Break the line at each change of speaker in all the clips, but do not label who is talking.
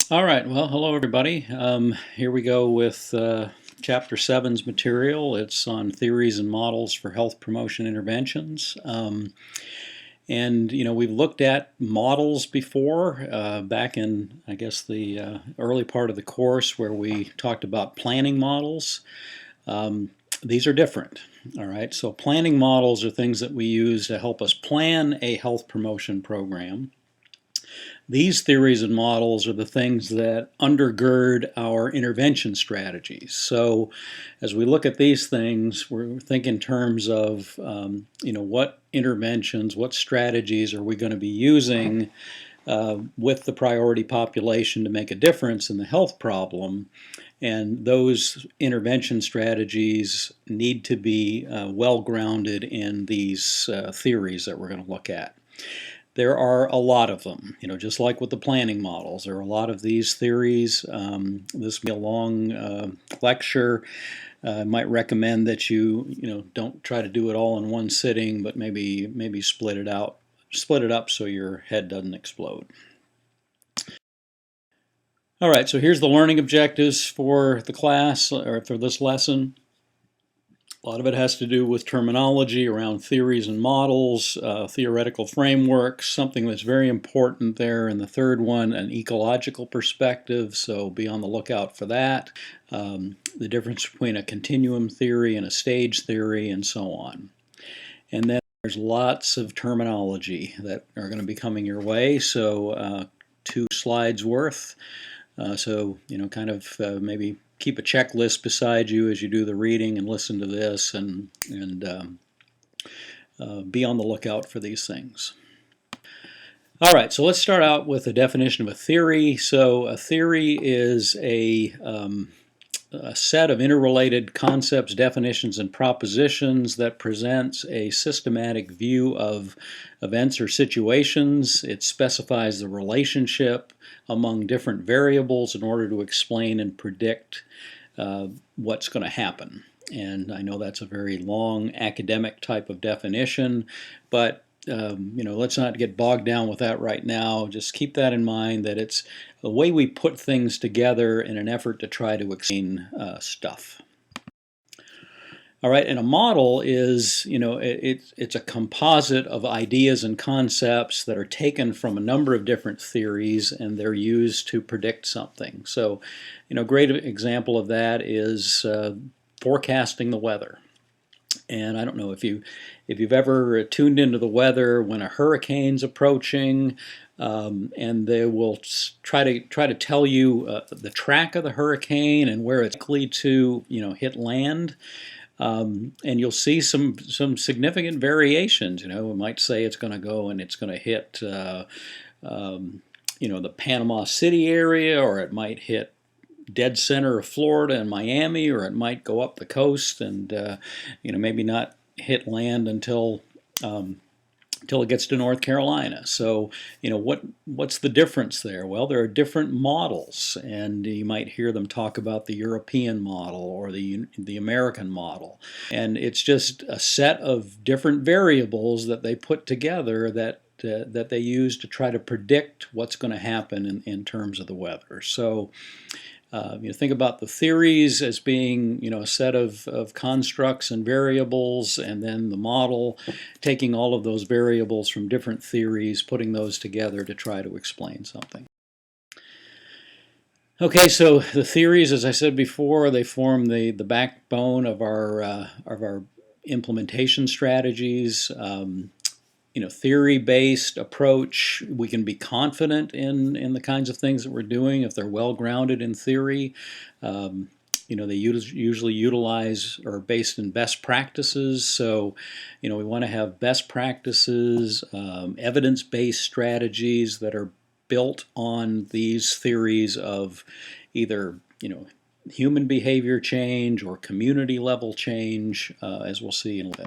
All right, well, hello everybody. Here we go with Chapter 7's material. It's on theories and models for health promotion interventions. We've looked at models before, back in, I guess, the early part of the course where we talked about planning models. These are different, all right? So planning models are things that we use to help us plan a health promotion program. These theories and models are the things that undergird our intervention strategies. So as we look at these things, we're thinking in terms of, what interventions, what strategies are we going to be using with the priority population to make a difference in the health problem. And those intervention strategies need to be well grounded in these theories that we're going to look at. There are a lot of them, just like with the planning models. There are a lot of these theories. This will be a long lecture. I might recommend that you don't try to do it all in one sitting, but maybe split it up so your head doesn't explode. All right, so here's the learning objectives for the class, or for this lesson. A lot of it has to do with terminology around theories and models, theoretical frameworks, something that's very important there. And the third one, an ecological perspective, so be on the lookout for that. The difference between a continuum theory and a stage theory, and so on. And then there's lots of terminology that are going to be coming your way, so 2 slides worth. Maybe keep a checklist beside you as you do the reading and listen to this, and be on the lookout for these things. All right, so let's start out with a definition of a theory. So a theory is a set of interrelated concepts, definitions, and propositions that presents a systematic view of events or situations. It specifies the relationship among different variables in order to explain and predict what's going to happen. And I know that's a very long academic type of definition, but let's not get bogged down with that right now. Just keep that in mind, that it's the way we put things together in an effort to try to explain stuff. All right, and a model is, it's a composite of ideas and concepts that are taken from a number of different theories, and they're used to predict something. So, a great example of that is forecasting the weather. And I don't know if you've ever tuned into the weather when a hurricane's approaching, and they will try to tell you the track of the hurricane and where it's likely to hit land. And you'll see some significant variations. It might say it's going to go and it's going to hit the Panama City area, or it might hit dead center of Florida and Miami, or it might go up the coast and maybe not hit land until it gets to North Carolina. So what's the difference there? Well, there are different models, and you might hear them talk about the European model or the American model, and it's just a set of different variables that they put together that they use to try to predict what's going to happen in terms of the weather. So think about the theories as being, a set of constructs and variables, and then the model taking all of those variables from different theories, putting those together to try to explain something. Okay, so the theories, as I said before, they form the backbone of our implementation strategies. Theory-based approach, we can be confident in the kinds of things that we're doing if they're well grounded in theory. They usually utilize or are based in best practices. So, we want to have best practices, evidence-based strategies that are built on these theories of either, human behavior change or community level change, as we'll see in a little bit.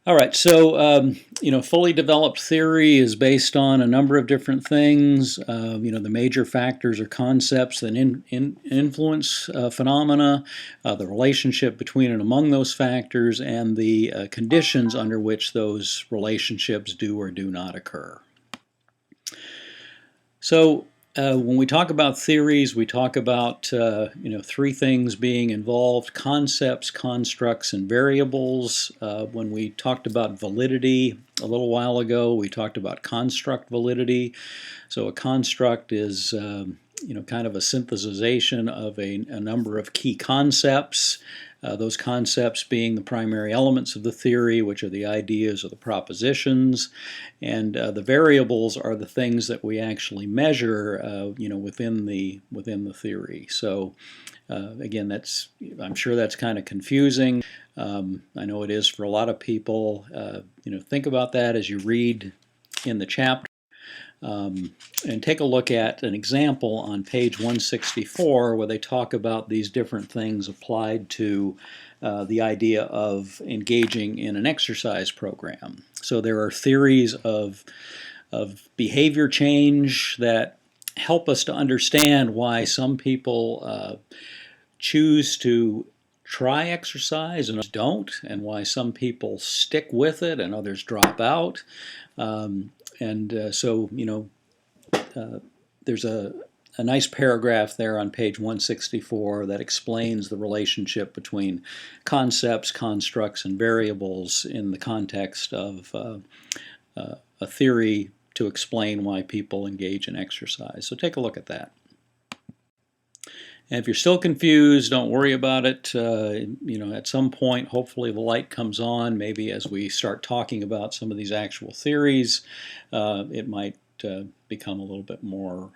All right, so fully developed theory is based on a number of different things. The major factors or concepts that influence phenomena, the relationship between and among those factors, and the conditions under which those relationships do or do not occur. So when we talk about theories, we talk about three things being involved: concepts, constructs, and variables. When we talked about validity a little while ago, we talked about construct validity. So a construct is kind of a synthesization of a number of key concepts. Those concepts being the primary elements of the theory, which are the ideas or the propositions, and the variables are the things that we actually measure, within the theory. So again, I'm sure that's kind of confusing. I know it is for a lot of people. Think about that as you read in the chapter. And take a look at an example on page 164 where they talk about these different things applied to the idea of engaging in an exercise program. So there are theories of behavior change that help us to understand why some people choose to try exercise and others don't, and why some people stick with it and others drop out. There's a nice paragraph there on page 164 that explains the relationship between concepts, constructs, and variables in the context of a theory to explain why people engage in exercise. So take a look at that. And if you're still confused, don't worry about it. At some point, hopefully the light comes on. Maybe as we start talking about some of these actual theories, it might become a little bit more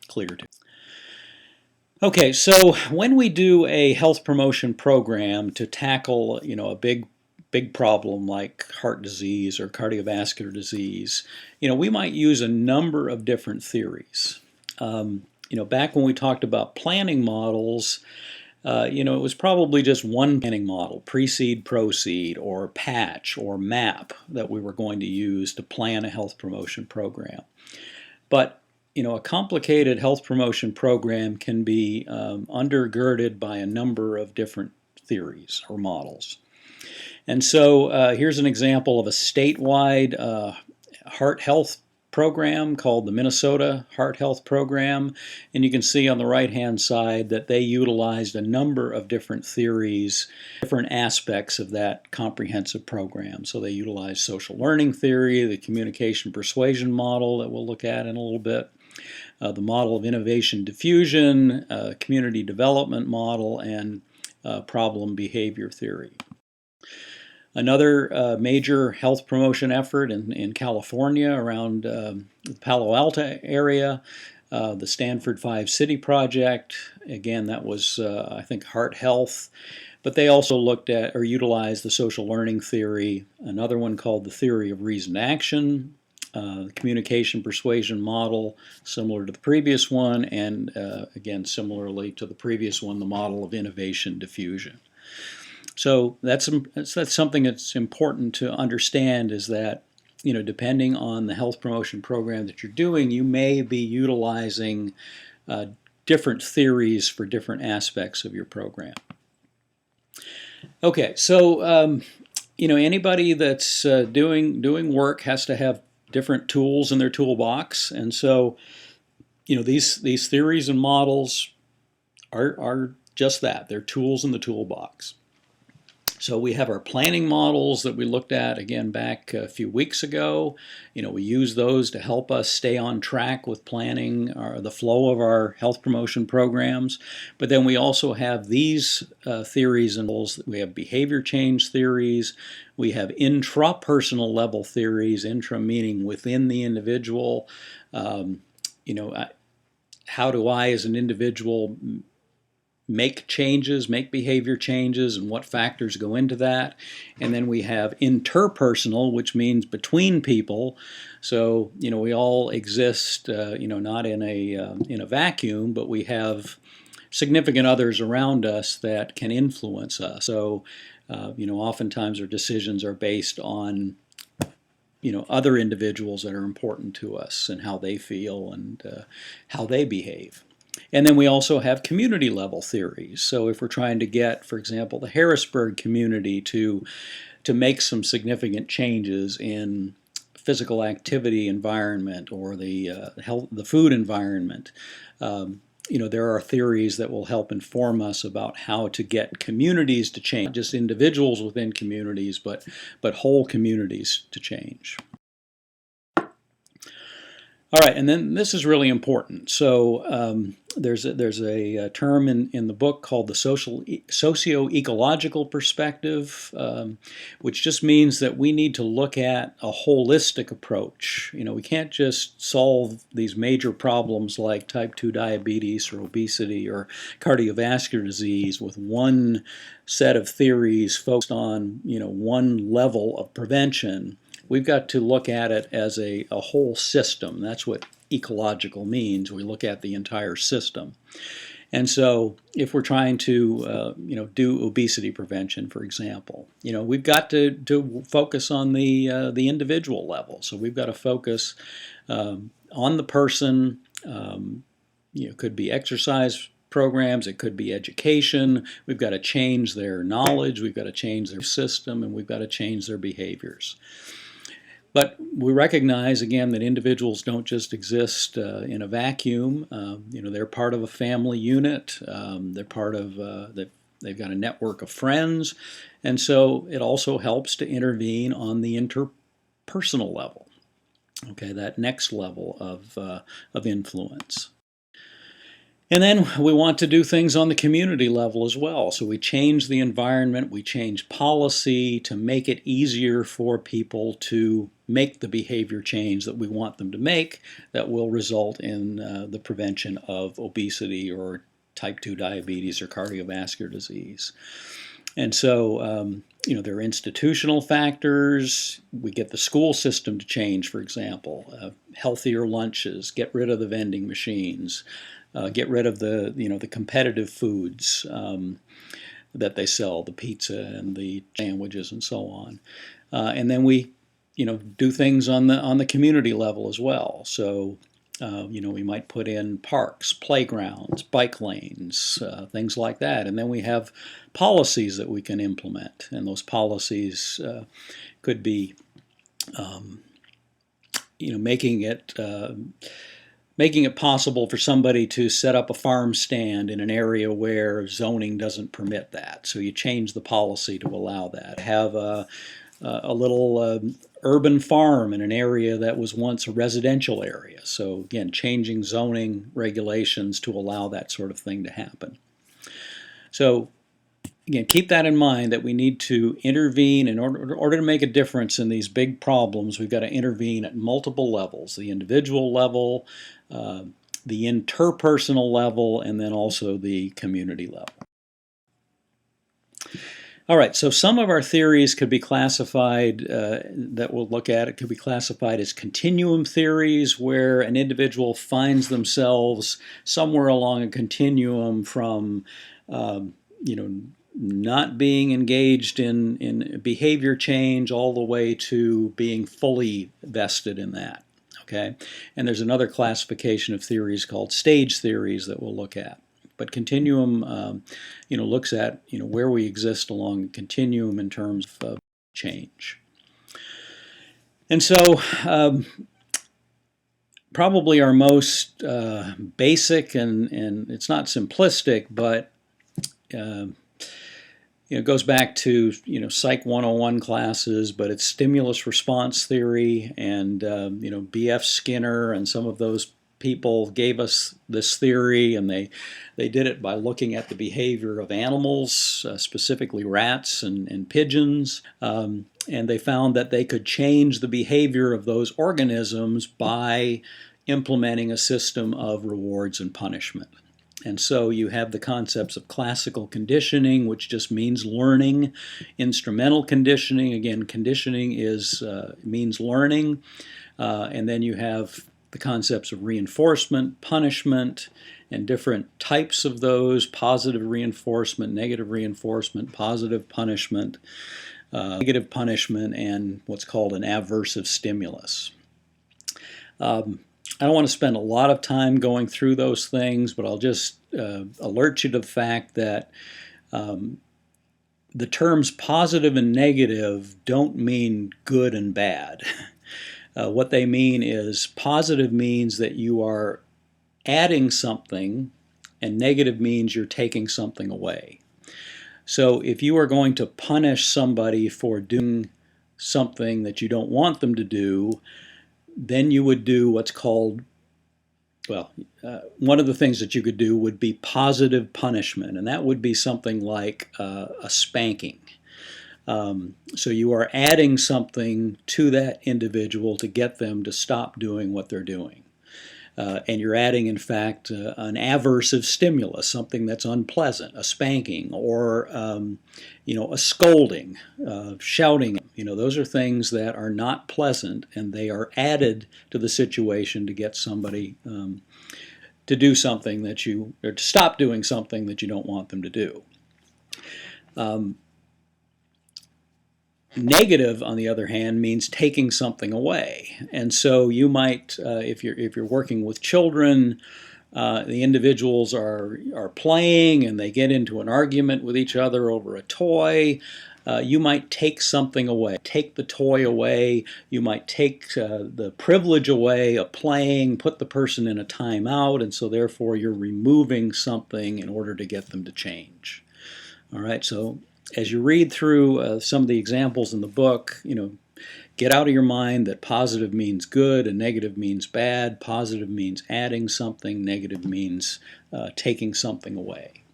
clear to you. Okay, so when we do a health promotion program to tackle, a big problem like heart disease or cardiovascular disease, we might use a number of different theories. Back when we talked about planning models, it was probably just one planning model: precede, proceed, or patch, or map, that we were going to use to plan a health promotion program. But a complicated health promotion program can be undergirded by a number of different theories or models. And so here's an example of a statewide heart health program called the Minnesota Heart Health Program, and you can see on the right-hand side that they utilized a number of different theories, different aspects of that comprehensive program. So they utilized social learning theory, the communication persuasion model that we'll look at in a little bit, the model of innovation diffusion, community development model, and problem behavior theory. Another major health promotion effort in California around the Palo Alto area, the Stanford 5 City Project. Again, that was, I think, heart health. But they also looked at or utilized the social learning theory, another one called the theory of reasoned action, the communication persuasion model, similar to the previous one, and again, similarly to the previous one, the model of innovation diffusion. So that's something that's important to understand, is that, depending on the health promotion program that you're doing, you may be utilizing different theories for different aspects of your program. Okay, so anybody that's doing work has to have different tools in their toolbox, and so these theories and models are just that. They're tools in the toolbox. So we have our planning models that we looked at again back a few weeks ago. We use those to help us stay on track with planning the flow of our health promotion programs. But then we also have these theories and goals. We have behavior change theories. We have intrapersonal level theories, intra meaning within the individual. How do I as an individual make changes, make behavior changes, and what factors go into that. And then we have interpersonal, which means between people. So, we all exist, not in a vacuum, but we have significant others around us that can influence us. So, oftentimes our decisions are based on, other individuals that are important to us and how they feel and how they behave. And then we also have community level theories. So if we're trying to get, for example, the Harrisburg community to make some significant changes in physical activity environment or the the food environment. There are theories that will help inform us about how to get communities to change, not just individuals within communities, but whole communities to change. All right, and then this is really important. So there's a term in the book called the socio-ecological perspective, which just means that we need to look at a holistic approach. We can't just solve these major problems like type 2 diabetes or obesity or cardiovascular disease with one set of theories focused on one level of prevention. We've got to look at it as a whole system. That's what ecological means. We look at the entire system. And so if we're trying to do obesity prevention, for example, we've got to focus on the individual level. So we've got to focus on the person. It could be exercise programs, it could be education. We've got to change their knowledge, we've got to change their system, and we've got to change their behaviors. But we recognize, again, that individuals don't just exist in a vacuum. They're part of a family unit. They're part of, they've got a network of friends. And so it also helps to intervene on the interpersonal level, okay, that next level of influence. And then we want to do things on the community level as well. So we change the environment, we change policy to make it easier for people to make the behavior change that we want them to make that will result in the prevention of obesity or type 2 diabetes or cardiovascular disease. And so, there are institutional factors. We get the school system to change, for example, healthier lunches, get rid of the vending machines, get rid of the competitive foods that they sell, the pizza and the sandwiches and so on. And then we, do things on the community level as well. So, we might put in parks, playgrounds, bike lanes, things like that. And then we have policies that we can implement. And those policies could be, making it possible for somebody to set up a farm stand in an area where zoning doesn't permit that. So you change the policy to allow that. Have a little urban farm in an area that was once a residential area. So again, changing zoning regulations to allow that sort of thing to happen. So again, keep that in mind that we need to intervene in order to make a difference in these big problems. We've got to intervene at multiple levels: the individual level, the interpersonal level, and then also the community level. All right, so some of our theories could be classified, that we'll look at, it could be classified as continuum theories, where an individual finds themselves somewhere along a continuum from, not being engaged in behavior change all the way to being fully vested in that. Okay, and there's another classification of theories called stage theories that we'll look at. But continuum, looks at where we exist along a continuum in terms of change. And so, probably our most basic and it's not simplistic, but it goes back to Psych 101 classes, but it's stimulus response theory, and B.F. Skinner and some of those people gave us this theory, and they did it by looking at the behavior of animals, specifically rats and pigeons, and they found that they could change the behavior of those organisms by implementing a system of rewards and punishment. And so you have the concepts of classical conditioning, which just means learning. Instrumental conditioning, again, conditioning means learning. And then you have the concepts of reinforcement, punishment, and different types of those: positive reinforcement, negative reinforcement, positive punishment, negative punishment, and what's called an aversive stimulus. I don't want to spend a lot of time going through those things, but I'll just alert you to the fact that the terms positive and negative don't mean good and bad. What they mean is positive means that you are adding something, and negative means you're taking something away. So if you are going to punish somebody for doing something that you don't want them to do, then you would do what's called, well, one of the things that you could do would be positive punishment, and that would be something like a spanking. So you are adding something to that individual to get them to stop doing what they're doing. And you're adding, in fact, an aversive stimulus, something that's unpleasant, a spanking, or a scolding, shouting. Those are things that are not pleasant, and they are added to the situation to get somebody to do something or to stop doing something that you don't want them to do. Negative, on the other hand, means taking something away. And so you might, if you're working with children, the individuals are playing and they get into an argument with each other over a toy. You might take something away, take the toy away. You might take the privilege away of playing, put the person in a timeout, and so therefore you're removing something in order to get them to change. All right, so as you read through some of the examples in the book, get out of your mind that positive means good and negative means bad. Positive means adding something, negative means taking something away.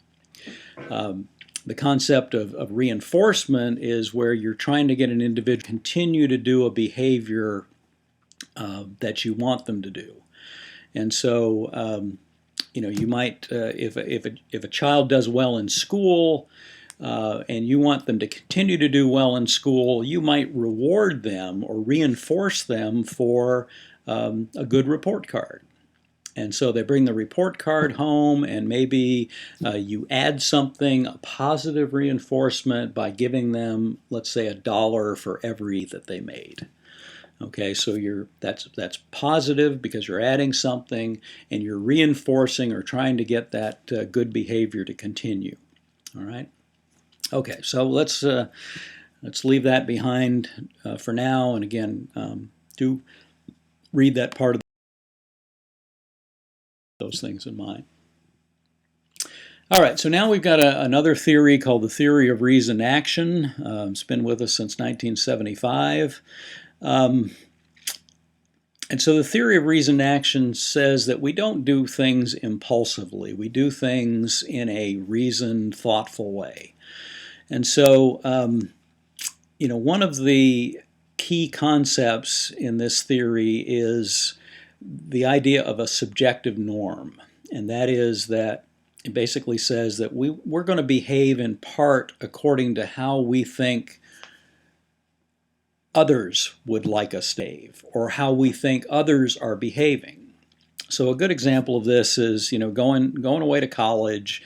The concept of reinforcement is where you're trying to get an individual to continue to do a behavior that you want them to do. And so, you might, if a child does well in school, and you want them to continue to do well in school, you might reward them or reinforce them for a good report card. And so they bring the report card home, and maybe you add something, a positive reinforcement, by giving them, let's say, $1 for every that they made. Okay, so that's positive because you're adding something, and you're reinforcing or trying to get that good behavior to continue. All right. Okay, so let's leave that behind for now, and again, do read that part of those things in mind. All right, so now we've got another theory called the theory of reasoned action. It's been with us since 1975. And so the theory of reasoned action says that we don't do things impulsively. We do things in a reasoned, thoughtful way. And so, one of the key concepts in this theory is the idea of a subjective norm. And that is that it basically says that we're going to behave in part according to how we think others would like us to behave, or how we think others are behaving. So a good example of this is, going away to college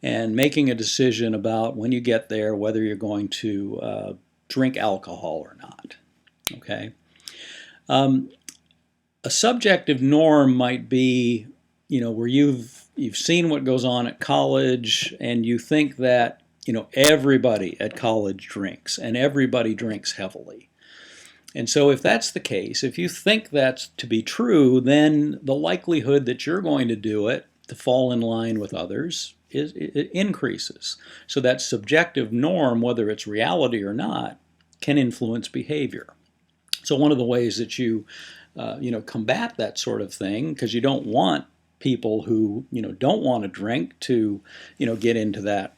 and making a decision about when you get there whether you're going to drink alcohol or not. Okay. A subjective norm might be, where you've seen what goes on at college, and you think that everybody at college drinks, and everybody drinks heavily. And so if that's the case, if you think that's to be true, then the likelihood that you're going to do it, to fall in line with others, it increases. So that subjective norm, whether it's reality or not, can influence behavior. So one of the ways that you combat that sort of thing, because you don't want people who don't want to drink to get into that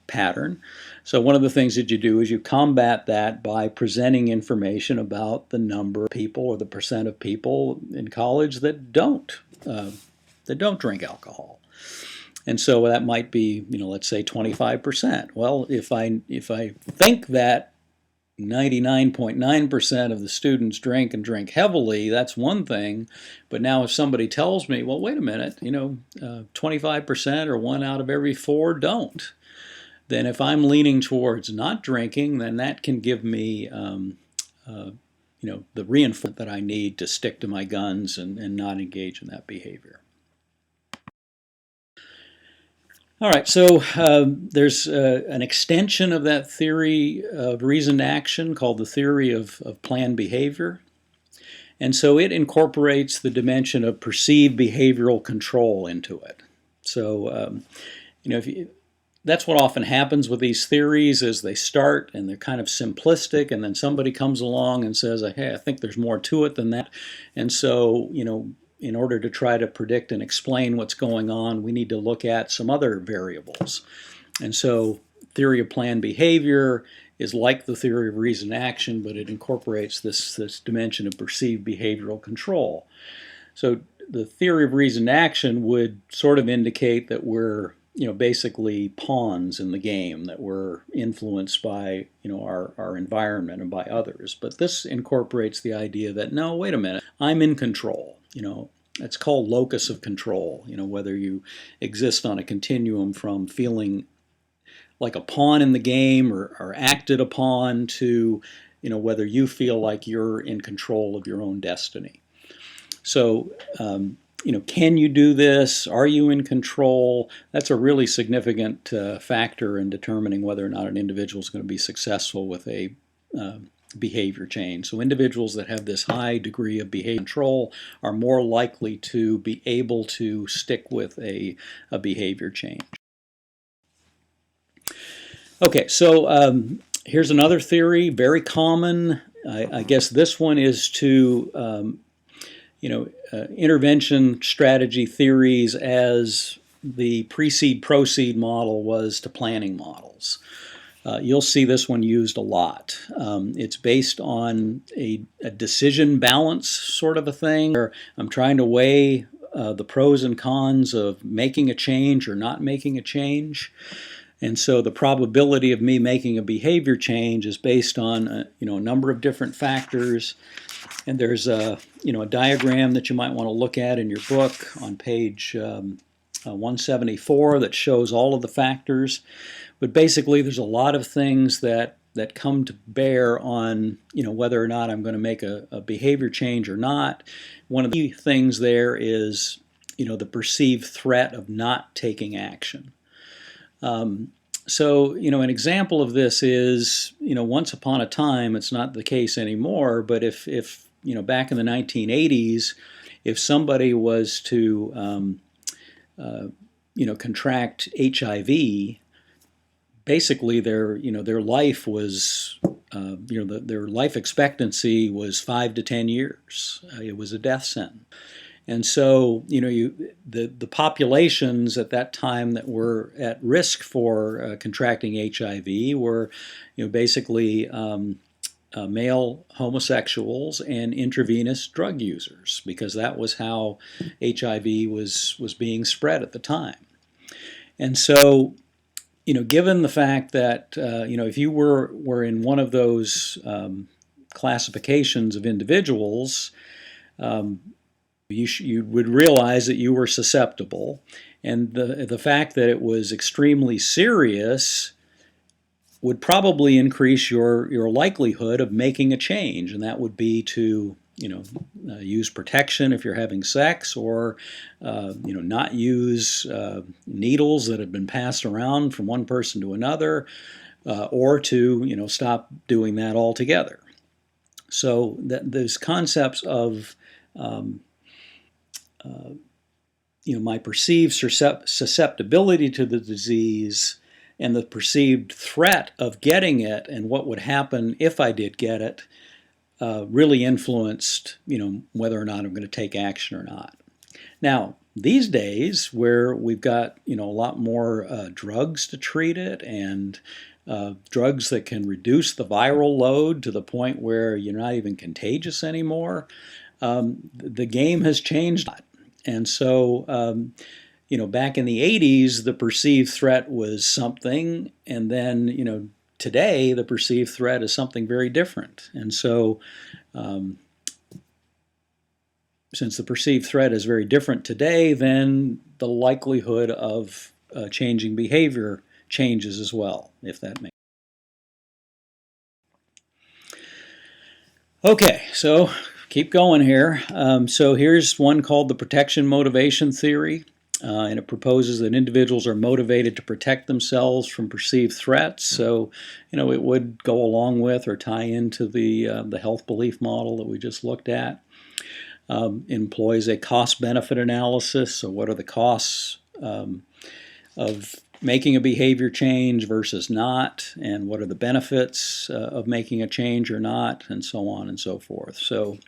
pattern. So one of the things that you do is you combat that by presenting information about the number of people or the percent of people in college that don't drink alcohol. And so that might be, let's say 25%. Well, if I think that 99.9% of the students drink and drink heavily, that's one thing. But now if somebody tells me, well, wait a minute, 25% or 1 out of every 4 don't, then if I'm leaning towards not drinking, then that can give me the reinforcement that I need to stick to my guns and not engage in that behavior. All right, so there's an extension of that theory of reasoned action called the theory of planned behavior. And so it incorporates the dimension of perceived behavioral control into it. So, that's what often happens with these theories is they start and they're kind of simplistic, and then somebody comes along and says, hey, I think there's more to it than that. And so, in order to try to predict and explain what's going on, we need to look at some other variables. And so theory of planned behavior is like the theory of reasoned action, but it incorporates this dimension of perceived behavioral control. So the theory of reasoned action would sort of indicate that we're basically pawns in the game, that we're influenced by our environment and by others. But this incorporates the idea that, no, wait a minute, I'm in control. It's called locus of control, whether you exist on a continuum from feeling like a pawn in the game or acted upon to whether you feel like you're in control of your own destiny. So can you do this? Are you in control? That's a really significant factor in determining whether or not an individual is going to be successful with a behavior change. So individuals that have this high degree of behavior control are more likely to be able to stick with a behavior change. Okay, so here's another theory, very common. I guess this one is to intervention strategy theories as the precede-proceed model was to planning models. You'll see this one used a lot. It's based on a decision balance sort of a thing, where I'm trying to weigh the pros and cons of making a change or not making a change. And so the probability of me making a behavior change is based on a number of different factors. And there's a diagram that you might want to look at in your book on page 174 that shows all of the factors. But basically, there's a lot of things that come to bear on whether or not I'm going to make a behavior change or not. One of the things there is the perceived threat of not taking action. So, an example of this is, once upon a time, it's not the case anymore, but if back in the 1980s, if somebody was to, contract HIV, basically their life was, their life expectancy was 5 to 10 years. It was a death sentence. And so, the populations at that time that were at risk for contracting HIV were, basically male homosexuals and intravenous drug users, because that was how HIV was being spread at the time. And so, given the fact that, if you were in one of those classifications of individuals, you would realize that you were susceptible, and the fact that it was extremely serious would probably increase your likelihood of making a change, and that would be to use protection if you're having sex, or not use needles that have been passed around from one person to another, or to stop doing that altogether. So those concepts of my perceived susceptibility to the disease and the perceived threat of getting it and what would happen if I did get it really influenced, whether or not I'm going to take action or not. Now, these days, where we've got, a lot more drugs to treat it, and drugs that can reduce the viral load to the point where you're not even contagious anymore, the game has changed. And so, back in the 80s, the perceived threat was something, and then, today, the perceived threat is something very different. And so, since the perceived threat is very different today, then the likelihood of changing behavior changes as well, if that makes sense. Okay, so keep going here. So here's one called the protection motivation theory. And it proposes that individuals are motivated to protect themselves from perceived threats. So, it would go along with or tie into the health belief model that we just looked at. employs a cost-benefit analysis. So what are the costs of making a behavior change versus not, and what are the benefits of making a change or not, and so on and so forth. So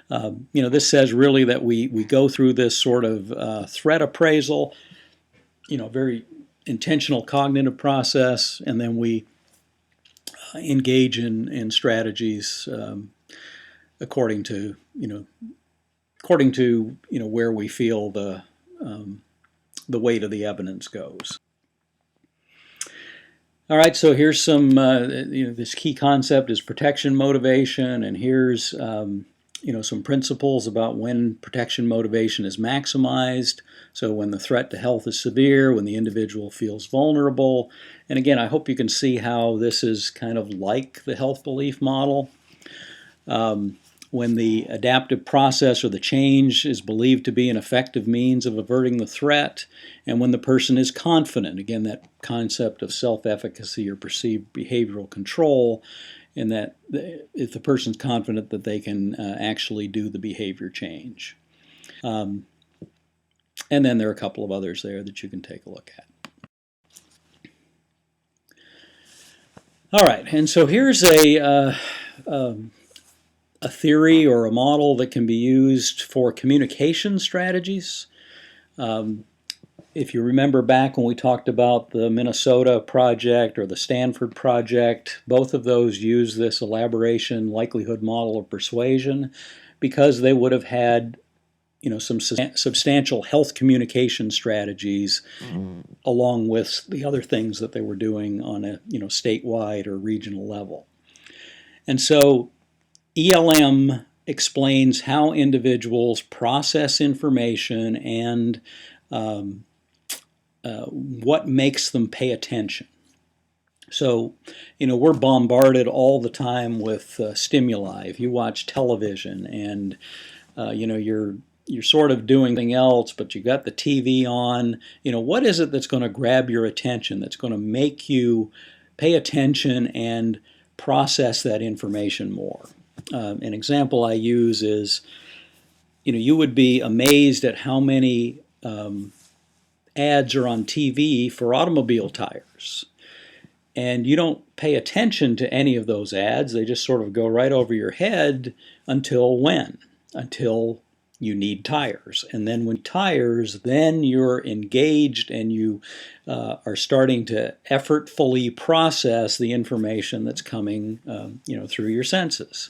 this says really that we go through this sort of threat appraisal, very intentional cognitive process, and then we engage in strategies according to where we feel the weight of the evidence goes. All right, so here's some this key concept is protection motivation, and here's some principles about when protection motivation is maximized. So when the threat to health is severe, when the individual feels vulnerable. And again, I hope you can see how this is kind of like the health belief model. When the adaptive process or the change is believed to be an effective means of averting the threat, and when the person is confident, again, that concept of self-efficacy or perceived behavioral control, and that if the person's confident that they can actually do the behavior change. And then there are a couple of others there that you can take a look at. All right, and so here's a theory or a model that can be used for communication strategies. If you remember back when we talked about the Minnesota project or the Stanford project, both of those use this elaboration likelihood model of persuasion because they would have had some substantial health communication strategies along with the other things that they were doing on a statewide or regional level. And so ELM explains how individuals process information and what makes them pay attention. So, we're bombarded all the time with stimuli. If you watch television and, you're sort of doing something else, but you got the TV on, what is it that's going to grab your attention, that's going to make you pay attention and process that information more? An example I use is, you would be amazed at how many ads are on TV for automobile tires. And you don't pay attention to any of those ads. They just sort of go right over your head until when? Until you need tires. And then when tires, then you're engaged and you are starting to effortfully process the information that's coming through your senses.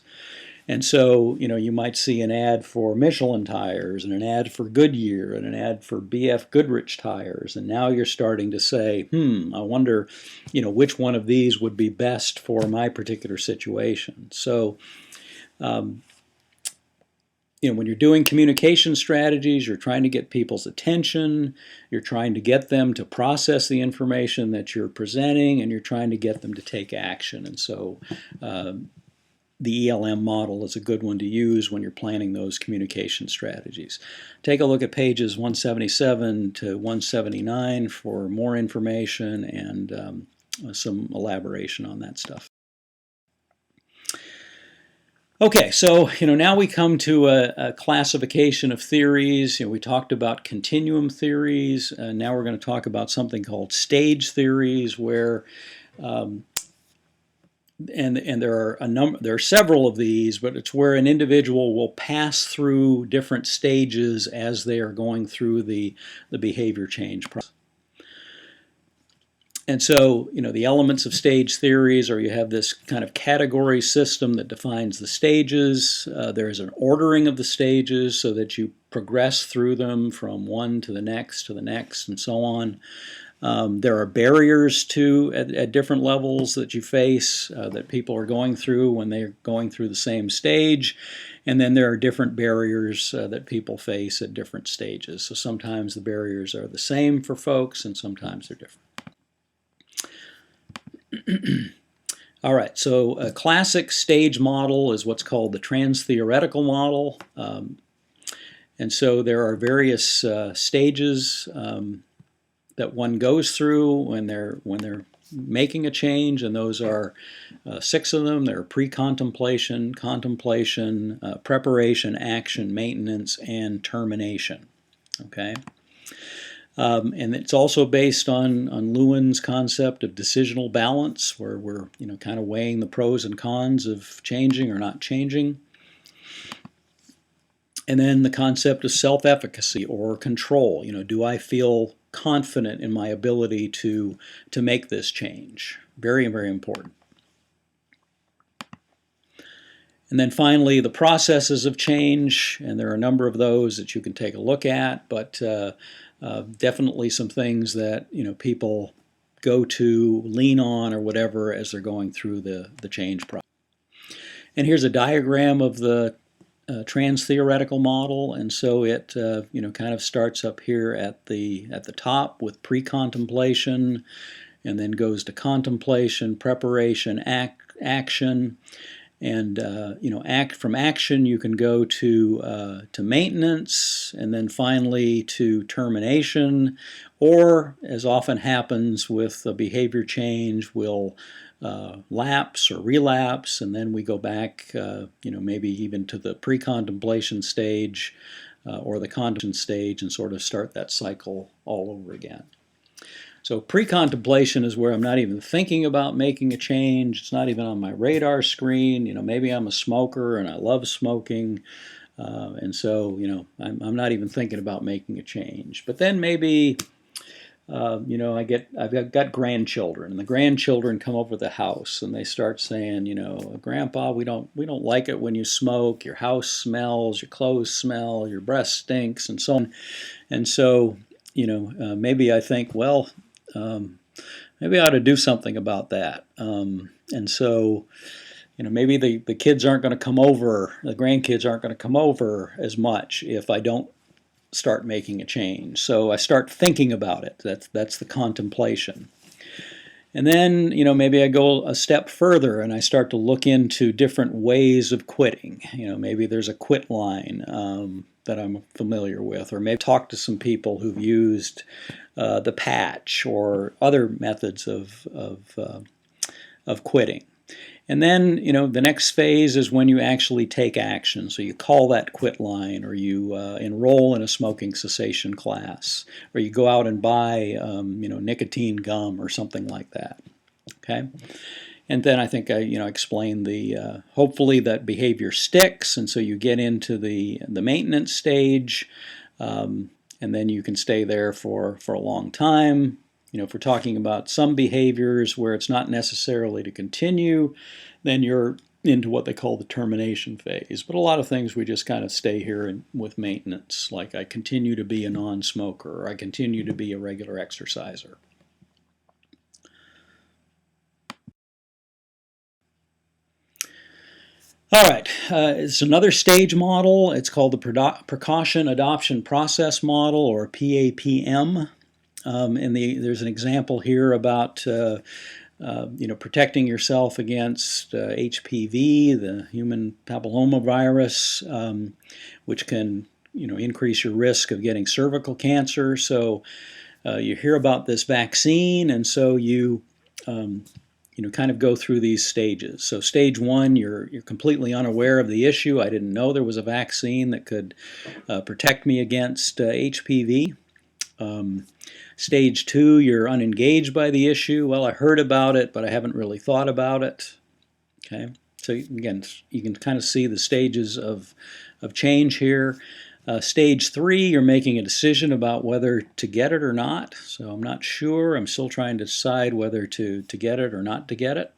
And so, you might see an ad for Michelin tires and an ad for Goodyear and an ad for BF Goodrich tires. And now you're starting to say, I wonder, which one of these would be best for my particular situation. So, when you're doing communication strategies, you're trying to get people's attention, you're trying to get them to process the information that you're presenting, and you're trying to get them to take action. And so, the ELM model is a good one to use when you're planning those communication strategies. Take a look at pages 177 to 179 for more information and some elaboration on that stuff. Okay, so now we come to a classification of theories. We talked about continuum theories, and now we're going to talk about something called stage theories, where and there are several of these, but it's where an individual will pass through different stages as they are going through the behavior change process. And so, the elements of stage theories are you have this kind of category system that defines the stages. There's an ordering of the stages so that you progress through them from one to the next, and so on. There are barriers at different levels that you face that people are going through when they're going through the same stage. And then there are different barriers that people face at different stages. So sometimes the barriers are the same for folks and sometimes they're different. All right, so a classic stage model is what's called the Transtheoretical model. And so there are various stages that one goes through when they're making a change, and those are 6 of them. They're pre-contemplation, contemplation, preparation, action, maintenance, and termination. Okay. And it's also based on Lewin's concept of decisional balance, where we're kind of weighing the pros and cons of changing or not changing. And then the concept of self-efficacy or control. Do I feel confident in my ability to make this change? Very, very important. And then finally, the processes of change, and there are a number of those that you can take a look at, but definitely some things that people go to, lean on, or whatever as they're going through the change process. And here's a diagram of the Transtheoretical model, and so it kind of starts up here at the top with pre-contemplation, and then goes to contemplation, preparation, action. And from action you can go to maintenance, and then finally to termination, or as often happens with a behavior change, we'll lapse or relapse, and then we go back, maybe even to the pre-contemplation stage or the contemplation stage, and sort of start that cycle all over again. So pre-contemplation is where I'm not even thinking about making a change. It's not even on my radar screen. Maybe I'm a smoker and I love smoking, and so I'm not even thinking about making a change. But then maybe I've got grandchildren, and the grandchildren come over the house and they start saying, Grandpa, we don't like it when you smoke. Your house smells, your clothes smell, your breath stinks, and so on. And so maybe I think, well, maybe I ought to do something about that. And so, maybe the kids aren't going to come over, the grandkids aren't going to come over as much if I don't start making a change. So I start thinking about it. That's the contemplation. And then, maybe I go a step further and I start to look into different ways of quitting. Maybe there's a quit line that I'm familiar with, or maybe talk to some people who've used the patch or other methods of quitting. And then, the next phase is when you actually take action. So you call that quit line, or you enroll in a smoking cessation class, or you go out and buy, nicotine gum or something like that. Okay. And then I think I, explained the hopefully that behavior sticks, and so you get into the maintenance stage, and then you can stay there for a long time. If we're talking about some behaviors where it's not necessarily to continue, then you're into what they call the termination phase. But a lot of things we just kind of stay here with maintenance, like I continue to be a non-smoker, or I continue to be a regular exerciser. All right, it's another stage model. It's called the Precaution Adoption Process Model, or PAPM. And there's an example here about protecting yourself against HPV, the human papillomavirus, which can increase your risk of getting cervical cancer. So you hear about this vaccine, and so you kind of go through these stages. So stage 1, you're completely unaware of the issue. I didn't know there was a vaccine that could protect me against HPV. Stage 2, you're unengaged by the issue. Well, I heard about it, but I haven't really thought about it. Okay, so again, you can kind of see the stages of change here. Stage 3, you're making a decision about whether to get it or not. So I'm not sure. I'm still trying to decide whether to get it or not to get it.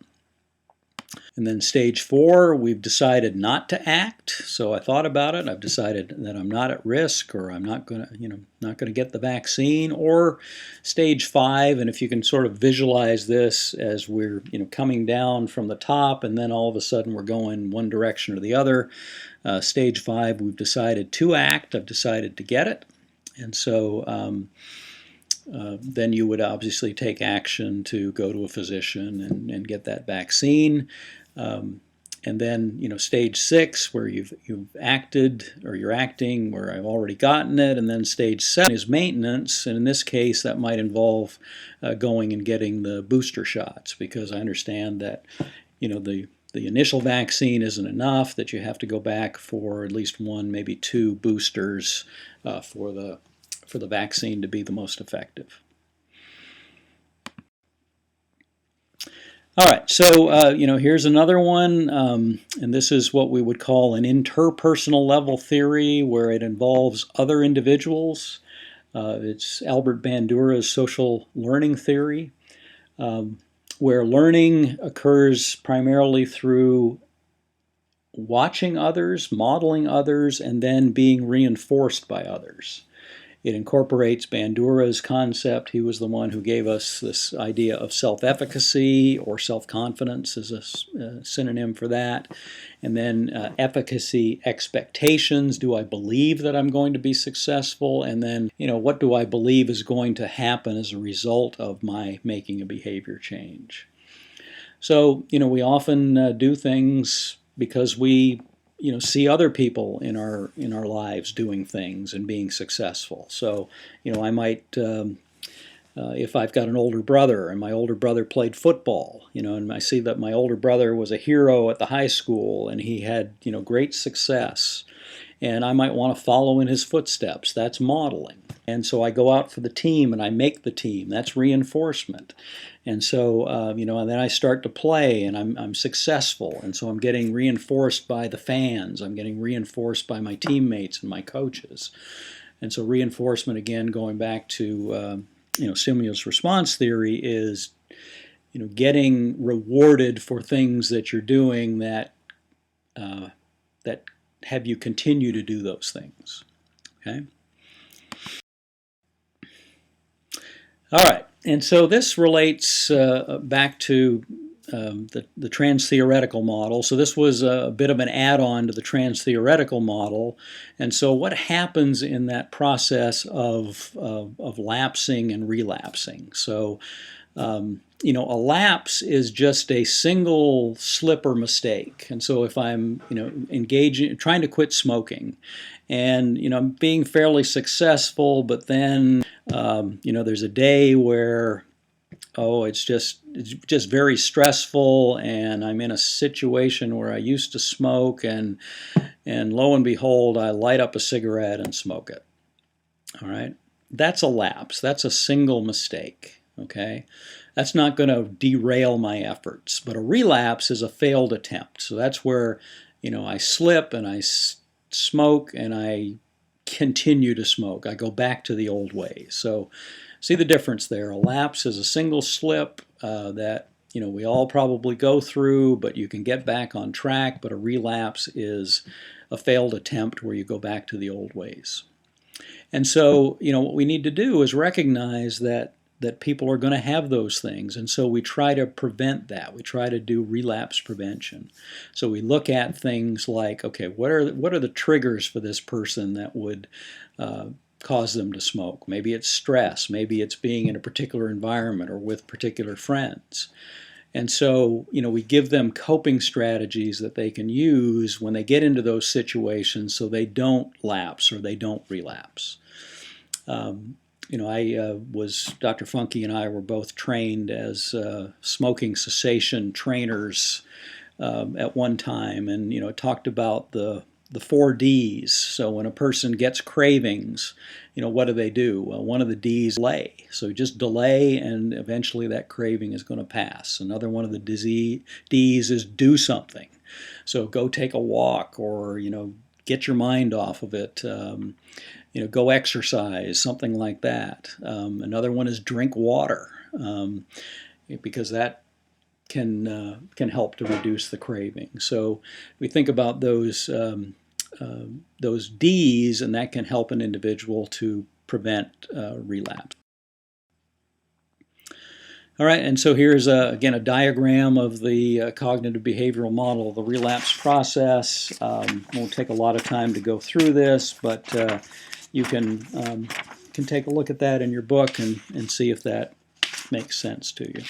And then stage 4, we've decided not to act. So I thought about it. I've decided that I'm not at risk, or I'm not going to get the vaccine. Or stage 5, and if you can sort of visualize this as we're coming down from the top, and then all of a sudden we're going one direction or the other. Stage 5, we've decided to act. I've decided to get it, and so. Then you would obviously take action to go to a physician and get that vaccine. And then, stage 6, where you've acted, or you're acting, where I've already gotten it. And then stage 7 is maintenance, and in this case that might involve going and getting the booster shots, because I understand that the initial vaccine isn't enough, that you have to go back for at least 1, maybe 2 boosters for the vaccine to be the most effective. All right, so here's another one, and this is what we would call an interpersonal level theory, where it involves other individuals. It's Albert Bandura's social learning theory, where learning occurs primarily through watching others, modeling others, and then being reinforced by others. It incorporates Bandura's concept. He was the one who gave us this idea of self-efficacy, or self-confidence is a synonym for that. And then efficacy expectations. Do I believe that I'm going to be successful? And then, what do I believe is going to happen as a result of my making a behavior change? So, we often do things because we see other people in our lives doing things and being successful. So, I might, if I've got an older brother and my older brother played football, and I see that my older brother was a hero at the high school and he had, great success, and I might want to follow in his footsteps. That's modeling. And so I go out for the team and I make the team. That's reinforcement. And so, and then I start to play and I'm successful. And so I'm getting reinforced by the fans. I'm getting reinforced by my teammates and my coaches. And so reinforcement, again, going back to, stimulus response theory, is, getting rewarded for things that you're doing that have you continue to do those things. Okay? All right, and so this relates back to the Transtheoretical model. So this was a bit of an add-on to the Transtheoretical model. And so what happens in that process of lapsing and relapsing? So, a lapse is just a single slip or mistake. And so if I'm, trying to quit smoking, and, I'm being fairly successful, but then, there's a day where, it's just very stressful, and I'm in a situation where I used to smoke, and lo and behold, I light up a cigarette and smoke it. All right, that's a lapse. That's a single mistake. Okay, that's not going to derail my efforts. But a relapse is a failed attempt. So that's where, I slip and I smoke and I continue to smoke. I go back to the old ways. So see the difference there. A lapse is a single slip that we all probably go through, but you can get back on track. But a relapse is a failed attempt where you go back to the old ways. And so what we need to do is recognize that people are going to have those things, and so we try to prevent that. We try to do relapse prevention. So we look at things like, okay, what are the triggers for this person that would cause them to smoke? Maybe it's stress. Maybe it's being in a particular environment or with particular friends. And so, we give them coping strategies that they can use when they get into those situations so they don't lapse or they don't relapse. Dr. Funke and I were both trained as smoking cessation trainers at one time, and it talked about the 4 Ds. So when a person gets cravings, what do? Well, one of the Ds, delay. So just delay, and eventually that craving is going to pass. Another one of the Ds is do something. So go take a walk, or get your mind off of it. Go exercise, something like that. Another one is drink water, because that can help to reduce the craving. So we think about those Ds, and that can help an individual to prevent relapse. All right, and so here's again a diagram of the cognitive behavioral model of the relapse process. Won't take a lot of time to go through this, but you can take a look at that in your book and see if that makes sense to you.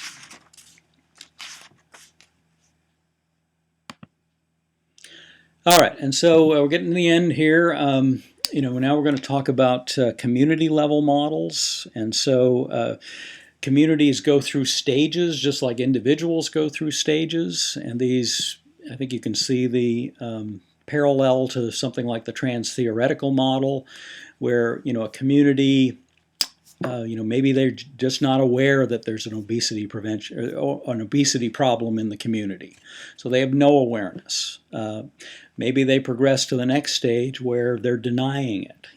All right, and so we're getting to the end here. Now we're going to talk about community level models. And so communities go through stages just like individuals go through stages. And these, I think you can see the parallel to something like the Transtheoretical model, where, a community, maybe they're just not aware that there's an obesity prevention or an obesity problem in the community. So they have no awareness. Maybe they progress to the next stage where they're denying it.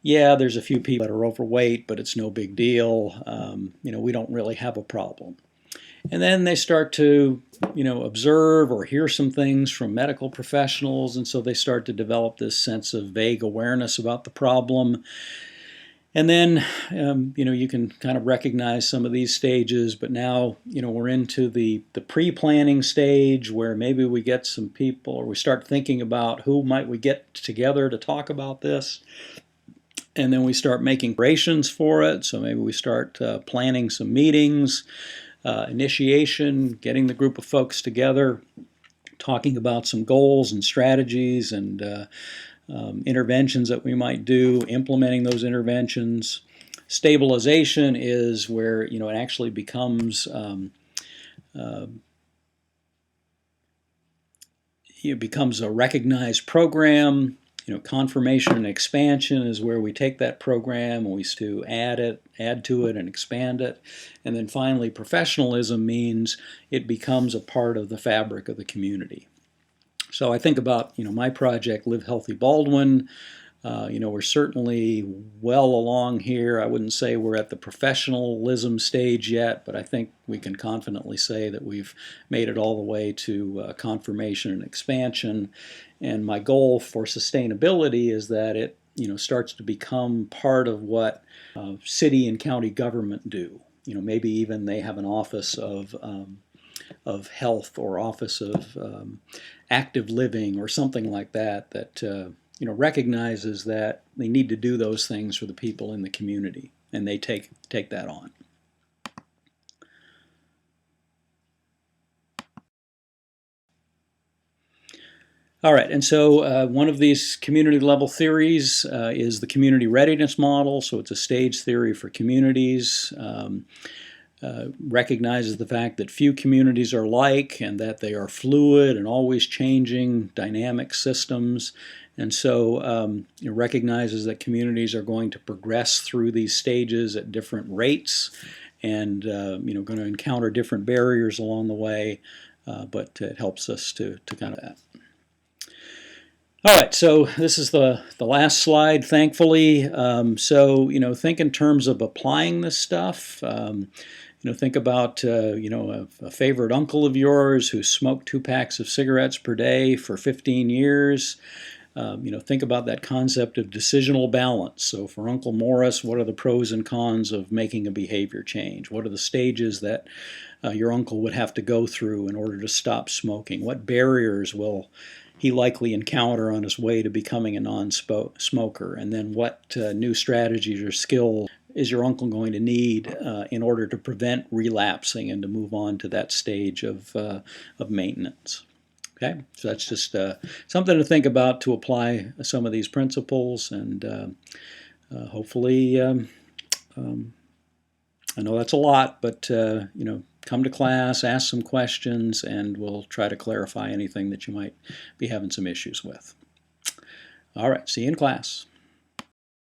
Yeah, there's a few people that are overweight, but it's no big deal. We don't really have a problem. And then they start to, observe or hear some things from medical professionals, and so they start to develop this sense of vague awareness about the problem. And then, you can kind of recognize some of these stages, but now, we're into the pre-planning stage where maybe we get some people, or we start thinking about who might we get together to talk about this. And then we start making preparations for it. So maybe we start planning some meetings, initiation, getting the group of folks together, talking about some goals and strategies and interventions that we might do, implementing those interventions. Stabilization is where it actually becomes a recognized program. Confirmation and expansion is where we take that program and we to add to it and expand it. And then finally, professionalism means it becomes a part of the fabric of the community. So I think about, my project, Live Healthy Baldwin. We're certainly well along here. I wouldn't say we're at the professionalism stage yet, but I think we can confidently say that we've made it all the way to confirmation and expansion. And my goal for sustainability is that it, starts to become part of what city and county government do. Maybe even they have an office of health or office of active living or something like that that recognizes that they need to do those things for the people in the community, and they take that on. All right, and so one of these community level theories is the community readiness model. So it's a stage theory for communities. Recognizes the fact that few communities are alike and that they are fluid and always changing dynamic systems. And so it recognizes that communities are going to progress through these stages at different rates and going to encounter different barriers along the way, but it helps us to kind of that. All right, so this is the last slide, thankfully. So, think in terms of applying this stuff. Think about, a favorite uncle of yours who smoked 2 packs of cigarettes per day for 15 years. Think about that concept of decisional balance. So for Uncle Morris, what are the pros and cons of making a behavior change? What are the stages that your uncle would have to go through in order to stop smoking? What barriers will he likely encounter on his way to becoming a non-smoker? And then what new strategies or skills is your uncle going to need in order to prevent relapsing and to move on to that stage of maintenance? Okay, so that's just something to think about to apply some of these principles, and hopefully, I know that's a lot, but come to class, ask some questions, and we'll try to clarify anything that you might be having some issues with. All right, see you in class.